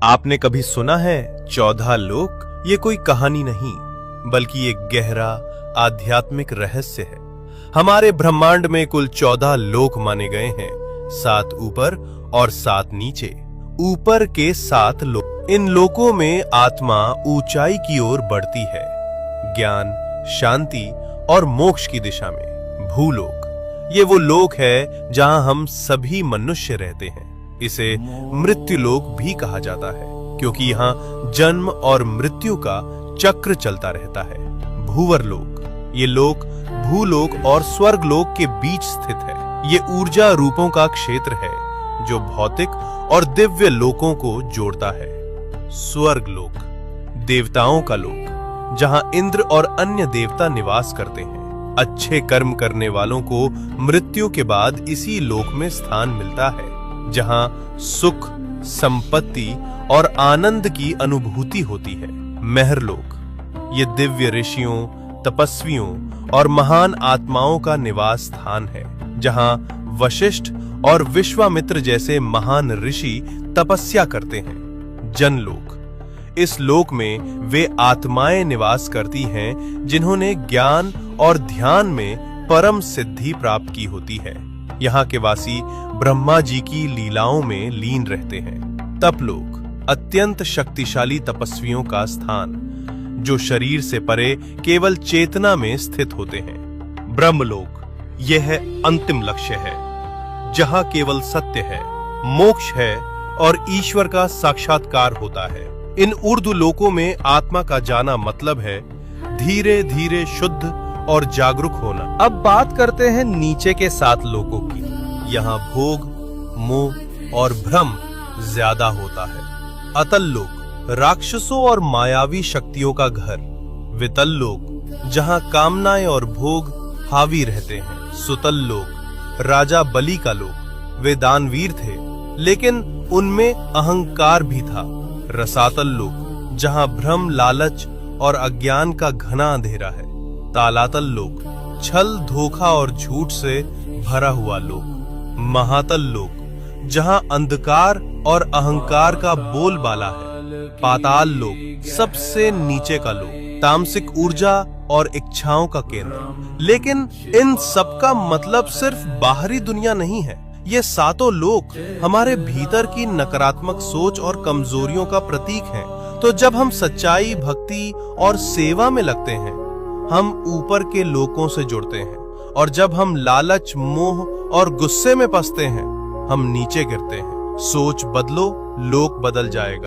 आपने कभी सुना है 14 लोक? ये कोई कहानी नहीं, बल्कि एक गहरा आध्यात्मिक रहस्य है। हमारे ब्रह्मांड में कुल 14 लोक माने गए हैं, 7 ऊपर और 7 नीचे। ऊपर के 7 लोक, इन लोकों में आत्मा ऊंचाई की ओर बढ़ती है, ज्ञान, शांति और मोक्ष की दिशा में। भूलोक, ये वो लोक है जहां हम सभी मनुष्य रहते हैं। इसे मृत्युलोक भी कहा जाता है, क्योंकि यहाँ जन्म और मृत्यु का चक्र चलता रहता है। भूवरलोक, ये लोक भूलोक और स्वर्गलोक के बीच स्थित है। ये ऊर्जा रूपों का क्षेत्र है जो भौतिक और दिव्य लोकों को जोड़ता है। स्वर्गलोक, देवताओं का लोक, जहां इंद्र और अन्य देवता निवास करते हैं। अच्छे कर्म करने वालों को मृत्यु के बाद इसी लोक में स्थान मिलता है, जहां सुख, संपत्ति और आनंद की अनुभूति होती है। महरलोक, ये दिव्य ऋषियों, तपस्वियों और महान आत्माओं का निवास स्थान है, जहां वशिष्ठ और विश्वामित्र जैसे महान ऋषि तपस्या करते हैं। जनलोक, इस लोक में वे आत्माएं निवास करती हैं जिन्होंने ज्ञान और ध्यान में परम सिद्धि प्राप्त की होती है। यहाँ के वासी ब्रह्मा जी की लीलाओं में लीन रहते हैं। तपलोक, अत्यंत शक्तिशाली तपस्वियों का स्थान, जो शरीर से परे केवल चेतना में स्थित होते हैं। ब्रह्मलोक, यह है अंतिम लक्ष्य है, जहां केवल सत्य है, मोक्ष है और ईश्वर का साक्षात्कार होता है। इन ऊर्ध्व लोकों में आत्मा का जाना मतलब है धीरे धीरे शुद्ध और जागरूक होना। अब बात करते हैं नीचे के 7 लोकों की। यहाँ भोग, मोह और भ्रम ज्यादा होता है। अतल लोक, राक्षसों और मायावी शक्तियों का घर। वितल लोक, जहाँ कामनाएं और भोग हावी रहते हैं। सुतल लोक, राजा बलि का लोक। वे दानवीर थे, लेकिन उनमें अहंकार भी था। रसातल लोक, जहाँ भ्रम, लालच और अज्ञान का घना अंधेरा है। तालातल लोक, छल, धोखा और झूठ से भरा हुआ लोक। महातल लोक, जहां अंधकार और अहंकार का बोलबाला है। पाताल लोक, सबसे नीचे का लोक, तामसिक ऊर्जा और इच्छाओं का केंद्र। लेकिन इन सब का मतलब सिर्फ बाहरी दुनिया नहीं है। ये 7 लोक हमारे भीतर की नकारात्मक सोच और कमजोरियों का प्रतीक हैं। तो जब हम सच्चाई, भक्ति और सेवा में लगते हैं, हम ऊपर के लोकों से जुड़ते हैं, और जब हम लालच, मोह और गुस्से में फंसते हैं, हम नीचे गिरते हैं। सोच बदलो, लोक बदल जाएगा।